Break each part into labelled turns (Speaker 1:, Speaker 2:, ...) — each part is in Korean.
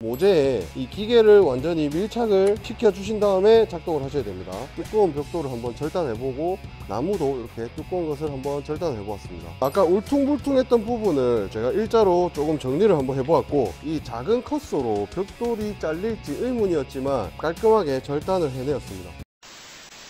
Speaker 1: 모재에 이 기계를 완전히 밀착을 시켜 주신 다음에 작동을 하셔야 됩니다. 두꺼운 벽돌을 한번 절단해보고 나무도 이렇게 두꺼운 것을 한번 절단해 보았습니다. 아까 울퉁불퉁했던 부분을 제가 일자로 조금 정리를 한번 해보았고, 이 작은 컷소로 벽돌이 잘릴지 의문이었지만 깔끔하게 절단을 해내었습니다.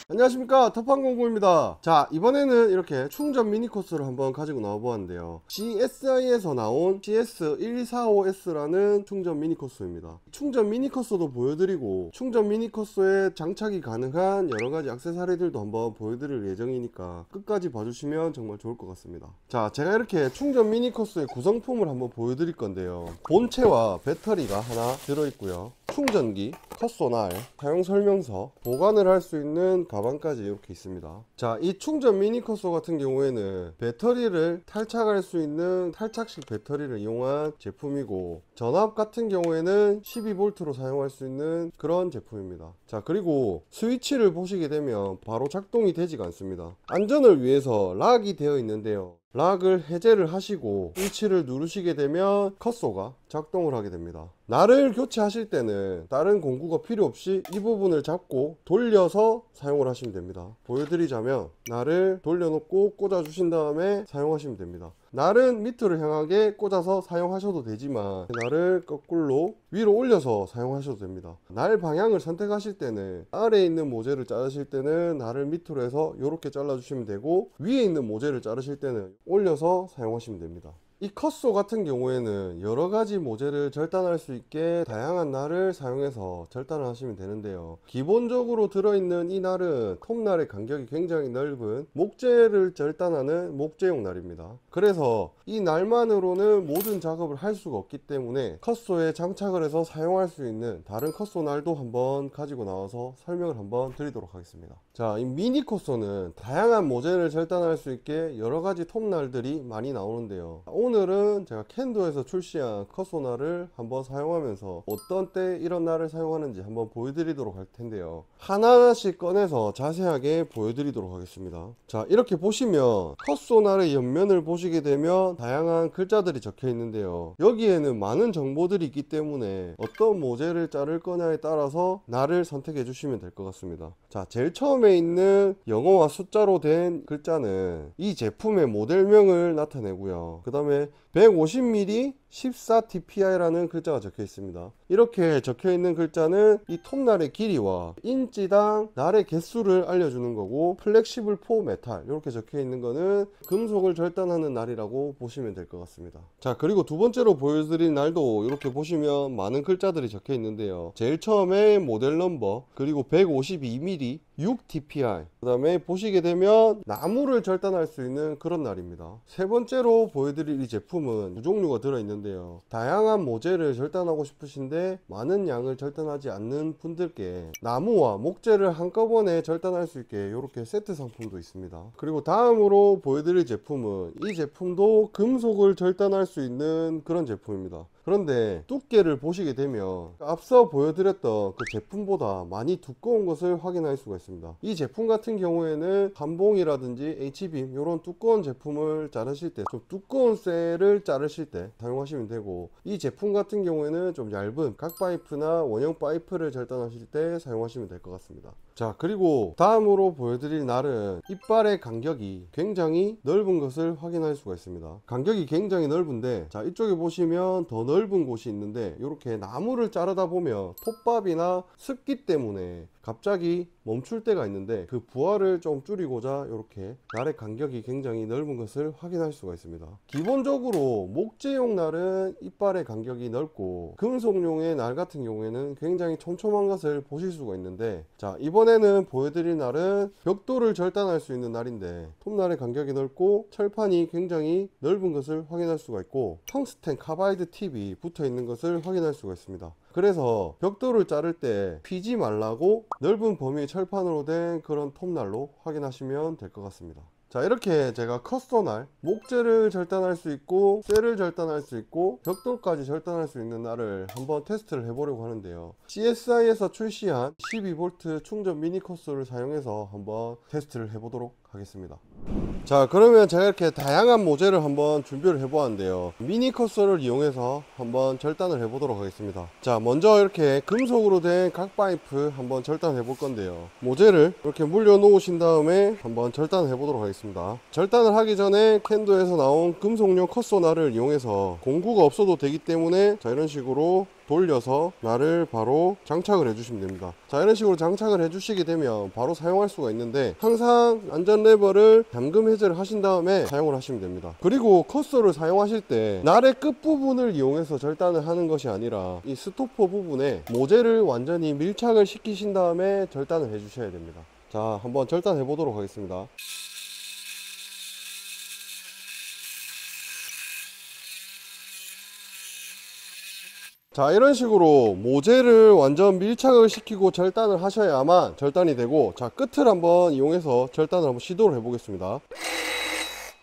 Speaker 1: 안녕하십니까, 터판공구입니다. 자, 이번에는 이렇게 충전 미니 코스를 한번 가지고 나와 보았는데요, CSI에서 나온 CS145S라는 충전 미니 코스입니다. 충전 미니 코스도 보여드리고 충전 미니 코스에 장착이 가능한 여러가지 액세서리들도 한번 보여드릴 예정이니까 끝까지 봐주시면 정말 좋을 것 같습니다. 자, 제가 이렇게 충전 미니 코스의 구성품을 한번 보여드릴 건데요, 본체와 배터리가 하나 들어있고요, 충전기, 컷소날, 사용설명서, 보관을 할 수 있는 가방까지 이렇게 있습니다. 자, 이 충전 미니 컷소 같은 경우에는 배터리를 탈착할 수 있는 탈착식 배터리를 이용한 제품이고, 전압 같은 경우에는 12V로 사용할 수 있는 그런 제품입니다. 자, 그리고 스위치를 보시게 되면 바로 작동이 되지가 않습니다. 안전을 위해서 락이 되어 있는데요, 락을 해제를 하시고 스위치를 누르시게 되면 컷소가 작동을 하게 됩니다. 날을 교체하실 때는 다른 공구가 필요 없이 이 부분을 잡고 돌려서 사용을 하시면 됩니다. 보여드리자면 날을 돌려놓고 꽂아 주신 다음에 사용하시면 됩니다. 날은 밑으로 향하게 꽂아서 사용하셔도 되지만 날을 거꾸로 위로 올려서 사용하셔도 됩니다. 날 방향을 선택하실 때는 아래에 있는 모재를 자르실 때는 날을 밑으로 해서 이렇게 잘라 주시면 되고, 위에 있는 모재를 자르실 때는 올려서 사용하시면 됩니다. 이 컷소 같은 경우에는 여러가지 모재를 절단할 수 있게 다양한 날을 사용해서 절단을 하시면 되는데요, 기본적으로 들어있는 이 날은 톱날의 간격이 굉장히 넓은 목재를 절단하는 목재용 날입니다. 그래서 이 날만으로는 모든 작업을 할 수가 없기 때문에 컷소에 장착을 해서 사용할 수 있는 다른 컷소 날도 한번 가지고 나와서 설명을 한번 드리도록 하겠습니다. 자, 이 미니 컷소는 다양한 모재를 절단할 수 있게 여러가지 톱날들이 많이 나오는데요, 오늘은 제가 캔도에서 출시한 컷소날을 한번 사용하면서 어떤 때 이런 날을 사용하는지 한번 보여드리도록 할 텐데요, 하나하나씩 꺼내서 자세하게 보여드리도록 하겠습니다. 자, 이렇게 보시면 컷소날의 옆면을 보시게 되면 다양한 글자들이 적혀 있는데요, 여기에는 많은 정보들이 있기 때문에 어떤 모재를 자를 거냐에 따라서 날을 선택해 주시면 될 것 같습니다. 자, 제일 처음에 있는 영어와 숫자로 된 글자는 이 제품의 모델명을 나타내고요, 그 다음에 150mm 14dpi라는 글자가 적혀 있습니다. 이렇게 적혀 있는 글자는 이 톱날의 길이와 인치당 날의 개수를 알려주는 거고, 플렉시블 포 메탈 이렇게 적혀 있는 거는 금속을 절단하는 날이라고 보시면 될 것 같습니다. 자, 그리고 두 번째로 보여드린 날도 이렇게 보시면 많은 글자들이 적혀 있는데요, 제일 처음에 모델 넘버, 그리고 152mm 6dpi, 그 다음에 보시게 되면 나무를 절단할 수 있는 그런 날입니다. 세 번째로 보여드릴 이 제품은 두 종류가 들어있는데요, 다양한 모재를 절단하고 싶으신데 많은 양을 절단하지 않는 분들께 나무와 목재를 한꺼번에 절단할 수 있게 이렇게 세트 상품도 있습니다. 그리고 다음으로 보여드릴 제품은 이 제품도 금속을 절단할 수 있는 그런 제품입니다. 그런데 두께를 보시게 되면 앞서 보여드렸던 그 제품보다 많이 두꺼운 것을 확인할 수가 있습니다. 이 제품 같은 경우에는 한봉이라든지 H빔 이런 두꺼운 제품을 자르실 때 좀 두꺼운 쇠를 자르실 때 사용하시면 되고, 이 제품 같은 경우에는 좀 얇은 각파이프나 원형 파이프를 절단하실 때 사용하시면 될 것 같습니다. 자, 그리고 다음으로 보여드릴 날은 이빨의 간격이 굉장히 넓은 것을 확인할 수가 있습니다. 간격이 굉장히 넓은데, 자, 이쪽에 보시면 더 넓은 곳이 있는데 이렇게 나무를 자르다 보면 톱밥이나 습기 때문에 갑자기 멈출 때가 있는데 그 부하를 좀 줄이고자 이렇게 날의 간격이 굉장히 넓은 것을 확인할 수가 있습니다. 기본적으로 목재용 날은 이빨의 간격이 넓고, 금속용의 날 같은 경우에는 굉장히 촘촘한 것을 보실 수가 있는데, 자, 이번에는 보여드릴 날은 벽돌을 절단할 수 있는 날인데 톱날의 간격이 넓고 철판이 굉장히 넓은 것을 확인할 수가 있고, 텅스텐 카바이드 팁이 붙어 있는 것을 확인할 수가 있습니다. 그래서 벽돌을 자를 때 피지 말라고 넓은 범위의 철판으로 된 그런 톱날로 확인하시면 될 것 같습니다. 자, 이렇게 제가 컷소날, 목재를 절단할 수 있고 쇠를 절단할 수 있고 벽돌까지 절단할 수 있는 날을 한번 테스트를 해보려고 하는데요, CSI에서 출시한 12V 충전 미니 컷소를 사용해서 한번 테스트를 해보도록 하겠습니다. 자, 그러면 제가 이렇게 다양한 모재를 한번 준비를 해 보았는데요. 미니 컷서를 이용해서 한번 절단을 해 보도록 하겠습니다. 자, 먼저 이렇게 금속으로 된 각 파이프 한번 절단해 볼 건데요. 모재를 이렇게 물려 놓으신 다음에 한번 절단을 해 보도록 하겠습니다. 절단을 하기 전에 캔도에서 나온 금속용 컷소나를 이용해서 공구가 없어도 되기 때문에, 자, 이런 식으로 돌려서 날을 바로 장착을 해 주시면 됩니다. 자, 이런 식으로 장착을 해 주시게 되면 바로 사용할 수가 있는데, 항상 안전 레버를 잠금 해제를 하신 다음에 사용을 하시면 됩니다. 그리고 컷서를 사용하실 때 날의 끝부분을 이용해서 절단을 하는 것이 아니라 이 스토퍼 부분에 모재를 완전히 밀착을 시키신 다음에 절단을 해 주셔야 됩니다. 자, 한번 절단해 보도록 하겠습니다. 자, 이런 식으로 모재를 완전 밀착을 시키고 절단을 하셔야만 절단이 되고, 자, 끝을 한번 이용해서 절단을 한번 시도를 해 보겠습니다.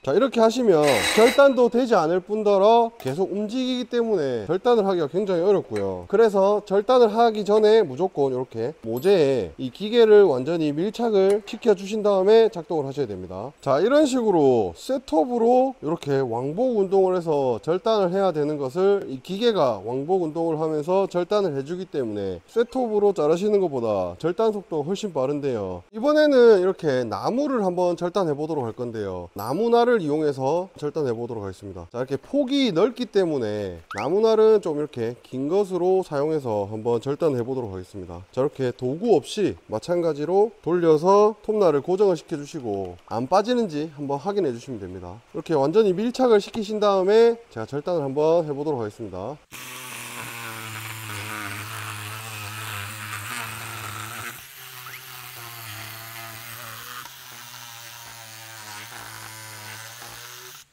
Speaker 1: 자, 이렇게 하시면 절단도 되지 않을 뿐더러 계속 움직이기 때문에 절단을 하기가 굉장히 어렵고요. 그래서 절단을 하기 전에 무조건 이렇게 모재에 이 기계를 완전히 밀착을 시켜 주신 다음에 작동을 하셔야 됩니다. 자, 이런 식으로 셋톱으로 이렇게 왕복 운동을 해서 절단을 해야 되는 것을 이 기계가 왕복 운동을 하면서 절단을 해주기 때문에 셋톱으로 자르시는 것보다 절단 속도가 훨씬 빠른데요. 이번에는 이렇게 나무를 한번 절단해 보도록 할 건데요. 나무날을 이용해서 절단해 보도록 하겠습니다. 자, 이렇게 폭이 넓기 때문에 나무날은 좀 이렇게 긴 것으로 사용해서 한번 절단해 보도록 하겠습니다. 자, 이렇게 도구 없이 마찬가지로 돌려서 톱날을 고정을 시켜 주시고 안 빠지는지 한번 확인해 주시면 됩니다. 이렇게 완전히 밀착을 시키신 다음에 제가 절단을 한번 해 보도록 하겠습니다.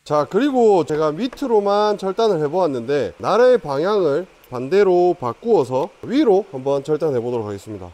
Speaker 1: 자, 그리고 제가 밑으로만 절단을 해 보았는데 날의 방향을 반대로 바꾸어서 위로 한번 절단해 보도록 하겠습니다.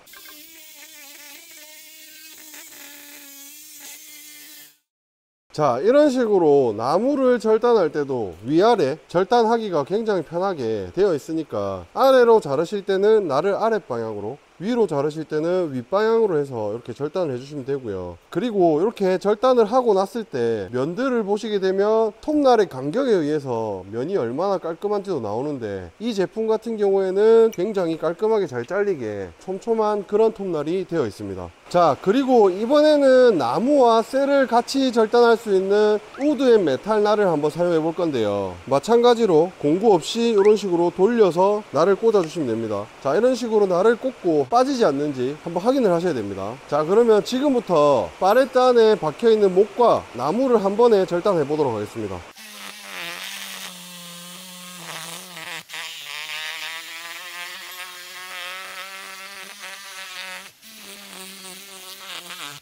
Speaker 1: 자, 이런 식으로 나무를 절단할 때도 위아래 절단하기가 굉장히 편하게 되어 있으니까 아래로 자르실 때는 날을 아랫방향으로, 위로 자르실 때는 윗방향으로 해서 이렇게 절단을 해주시면 되고요. 그리고 이렇게 절단을 하고 났을 때 면들을 보시게 되면 톱날의 간격에 의해서 면이 얼마나 깔끔한지도 나오는데, 이 제품 같은 경우에는 굉장히 깔끔하게 잘 잘리게 촘촘한 그런 톱날이 되어 있습니다. 자, 그리고 이번에는 나무와 쇠를 같이 절단할 수 있는 우드 앤 메탈 날을 한번 사용해 볼 건데요. 마찬가지로 공구 없이 이런 식으로 돌려서 날을 꽂아 주시면 됩니다. 자, 이런 식으로 날을 꽂고 빠지지 않는지 한번 확인을 하셔야 됩니다. 자, 그러면 지금부터 팔레트 안에 박혀 있는 목과 나무를 한 번에 절단해 보도록 하겠습니다.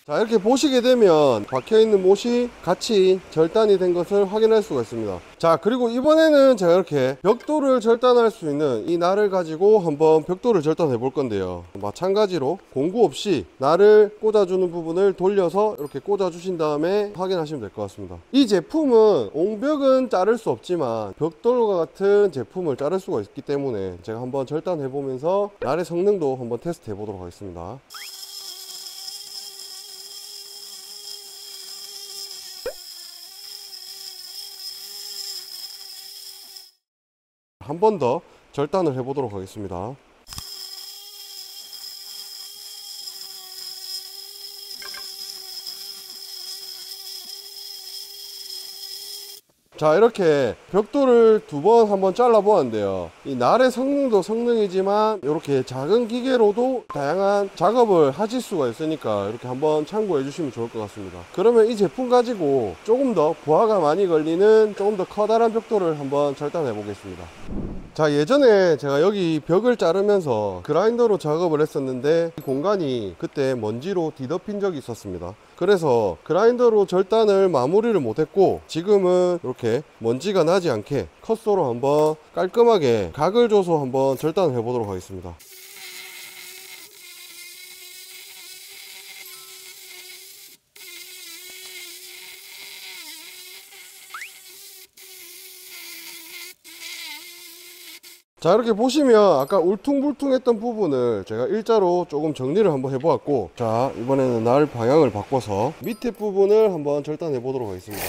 Speaker 1: 자, 이렇게 보시게 되면 박혀있는 못이 같이 절단이 된 것을 확인할 수가 있습니다. 자, 그리고 이번에는 제가 이렇게 벽돌을 절단할 수 있는 이 날을 가지고 한번 벽돌을 절단해 볼 건데요. 마찬가지로 공구 없이 날을 꽂아주는 부분을 돌려서 이렇게 꽂아 주신 다음에 확인하시면 될 것 같습니다. 이 제품은 옹벽은 자를 수 없지만 벽돌과 같은 제품을 자를 수가 있기 때문에 제가 한번 절단해 보면서 날의 성능도 한번 테스트 해 보도록 하겠습니다. 한 번 더 절단을 해 보도록 하겠습니다. 자, 이렇게 벽돌을 두 번 한번 잘라 보았는데요. 이 날의 성능도 성능이지만 이렇게 작은 기계로도 다양한 작업을 하실 수가 있으니까 이렇게 한번 참고해 주시면 좋을 것 같습니다. 그러면 이 제품 가지고 조금 더 부하가 많이 걸리는 조금 더 커다란 벽돌을 한번 절단해 보겠습니다. 자, 예전에 제가 여기 벽을 자르면서 그라인더로 작업을 했었는데 이 공간이 그때 먼지로 뒤덮인 적이 있었습니다. 그래서 그라인더로 절단을 마무리를 못했고, 지금은 이렇게 먼지가 나지 않게 컷소로 한번 깔끔하게 각을 줘서 한번 절단을 해 보도록 하겠습니다. 자, 이렇게 보시면 아까 울퉁불퉁했던 부분을 제가 일자로 조금 정리를 한번 해보았고, 자, 이번에는 날 방향을 바꿔서 밑에 부분을 한번 절단해 보도록 하겠습니다.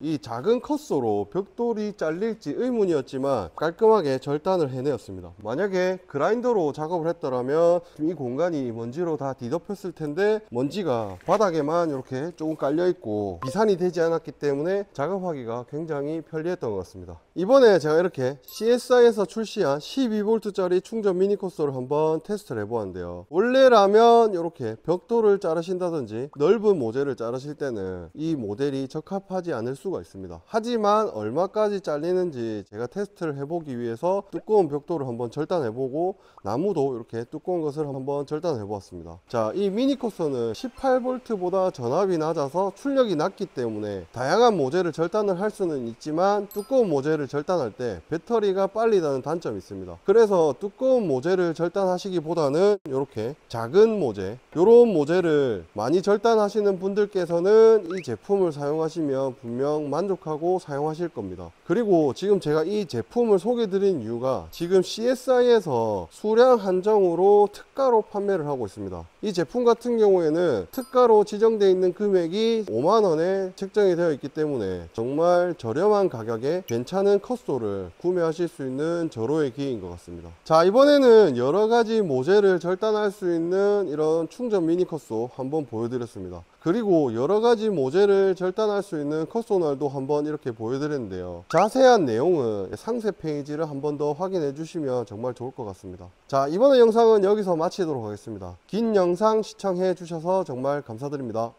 Speaker 1: 이 작은 컷소로 벽돌이 잘릴지 의문이었지만 깔끔하게 절단을 해내었습니다. 만약에 그라인더로 작업을 했더라면 이 공간이 먼지로 다 뒤덮였을 텐데, 먼지가 바닥에만 이렇게 조금 깔려 있고 비산이 되지 않았기 때문에 작업하기가 굉장히 편리했던 것 같습니다. 이번에 제가 이렇게 CSI에서 출시한 12V 짜리 충전 미니 컷소를 한번 테스트를 해보았는데요, 원래라면 이렇게 벽돌을 자르신다든지 넓은 모재를 자르실 때는 이 모델이 적합하지 않을 수가 있습니다. 하지만 얼마까지 잘리는지 제가 테스트를 해보기 위해서 두꺼운 벽돌을 한번 절단해보고 나무도 이렇게 두꺼운 것을 한번 절단해보았습니다. 자, 이 미니 컷소는 18V보다 전압이 낮아서 출력이 낮기 때문에 다양한 모재를 절단을 할 수는 있지만 두꺼운 모재를 절단할 때 배터리가 빨리 닿는 단점이 있습니다. 그래서 두꺼운 모재를 절단하시기보다는 이렇게 작은 모재, 이런 모재를 많이 절단하시는 분들께서는 이 제품을 사용하시면 분명 만족하고 사용하실 겁니다. 그리고 지금 제가 이 제품을 소개해 드린 이유가 지금 CSI에서 수량 한정으로 특가로 판매를 하고 있습니다. 이 제품 같은 경우에는 특가로 지정되어 있는 금액이 5만원에 책정이 되어 있기 때문에 정말 저렴한 가격에 괜찮은 컷소를 구매하실 수 있는 절호의 기회인 것 같습니다. 자, 이번에는 여러가지 모재를 절단할 수 있는 이런 충전 미니 컷소 한번 보여드렸습니다. 그리고 여러가지 모재를 절단할 수 있는 컷소날도 한번 이렇게 보여드렸는데요, 자세한 내용은 상세 페이지를 한번 더 확인해 주시면 정말 좋을 것 같습니다. 자, 이번의 영상은 여기서 마치도록 하겠습니다. 긴 영상 시청해 주셔서 정말 감사드립니다.